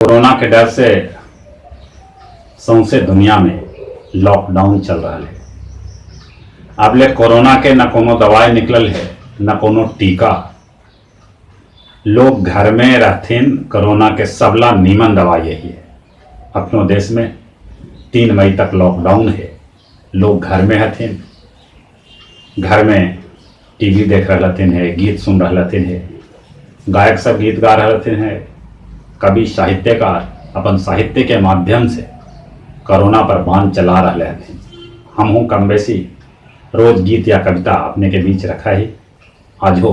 Corona के डर से सौंसे दुनिया में लॉकडाउन चल रहा है। अब ले कोरोना के न कोनो दवाई निकलल है न कोनो टीका। लोग घर में रहथिन, कोरोना के सबला नीमन दवाई यही है। अपनों देश में 3 मई तक लॉकडाउन है। लोग घर में हथिन, घर में टीवी देख रहथिन है, गीत सुन रहथिन है, गायक सब गीत गा रहथिन है, कवि साहित्यकार अपन साहित्य के माध्यम से कोरोना पर बाण चला रहे हैं। हम हूँ कम बेसी रोज गीत या कविता अपने के बीच रखा ही। आज हो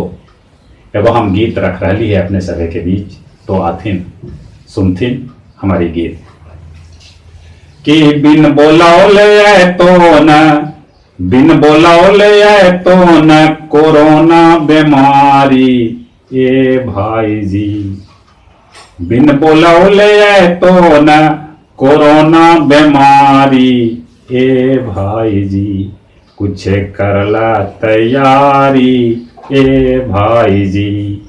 एगो हम गीत रख रही है अपने सभी के बीच, तो आथिन सुनथिन हमारी गीत कि बिन बोलाओले तो न, बिन बोलाओले तो न कोरोना बीमारी ए भाई जी। बिन बोलाओले तो न कोरोना बीमारी ए भाई जी। कुछ करला तैयारी ए भाई जी,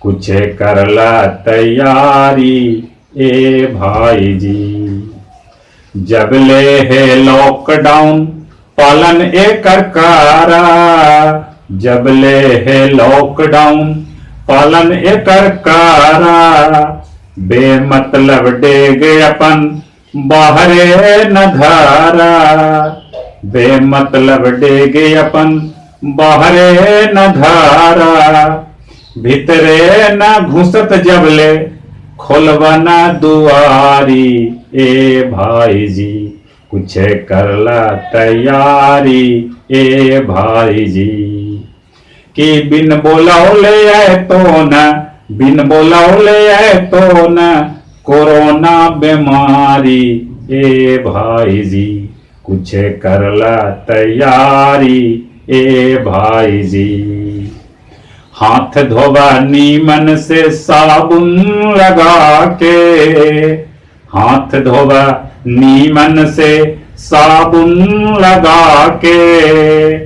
कुछ करला तैयारी ए भाई जी। जब ले है लॉकडाउन पालन एकर कारा, जब ले है लॉकडाउन पालन एकर कारा। बेमतलब डेग अपन बाहरे न धारा, बेमतलब डेग अपन बाहरे न धारा। भीतरे न घुसत जबले खोलबना दुआरी ए भाई जी। कुछ करला तैयारी ए भाई जी। कि बिन बोलाओले तो न, बिन बोलाओले तो न कोरोना बीमारी ए भाई जी। कुछ करला तैयारी ए भाई जी। हाथ धोबा नीमन से साबुन लगा के, हाथ धोबा नीमन से साबुन लगा के।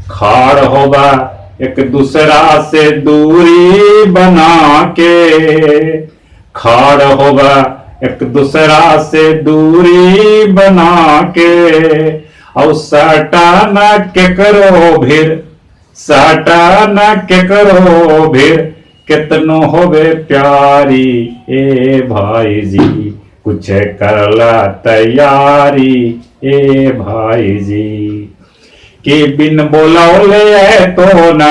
खाड़ होबा एक दूसरा से दूरी बना के, खाड़ होबा एक दूसरा से दूरी बना के। और सटा न केकरो भीर, सटा न केकरो भीर कितनो होवे प्यारी ए भाई जी। कुछ करला तैयारी ए भाई जी। कि बिन बोलाओले तो न,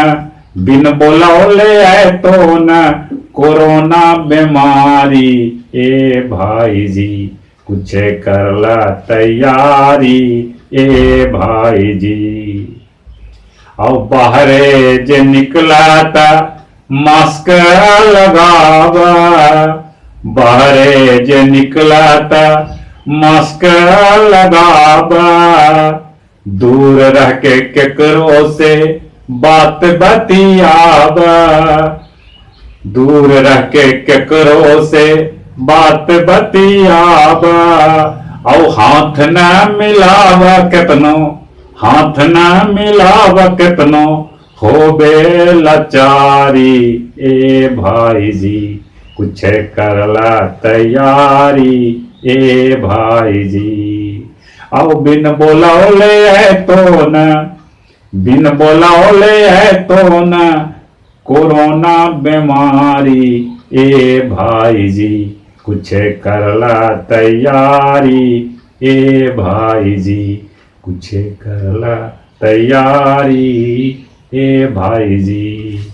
बिन बोलाओले तो न कोरोना बीमारी ए भाई जी। कुछ करला तैयारी ए भाई जी। और बाहरे जे निकला ता मास्क लगावा, बाहरे जे निकला ता मास्क लगावा। दूर रह के केकरो से बात बतियावा, दूर रह के केकरो से बात बतियावा। और हाथ न मिलावा कितनो, हाथ न मिलावा कितनो होबे लाचारी ए भाई जी। कुछ करला तैयारी ए भाई जी। और बिन बोलाओले तो न, बिन बोलाओले तो न कोरोना बीमारी ए भाई जी। कुछ करला तैयारी ए भाई जी। कुछ करला तैयारी ए भाई जी।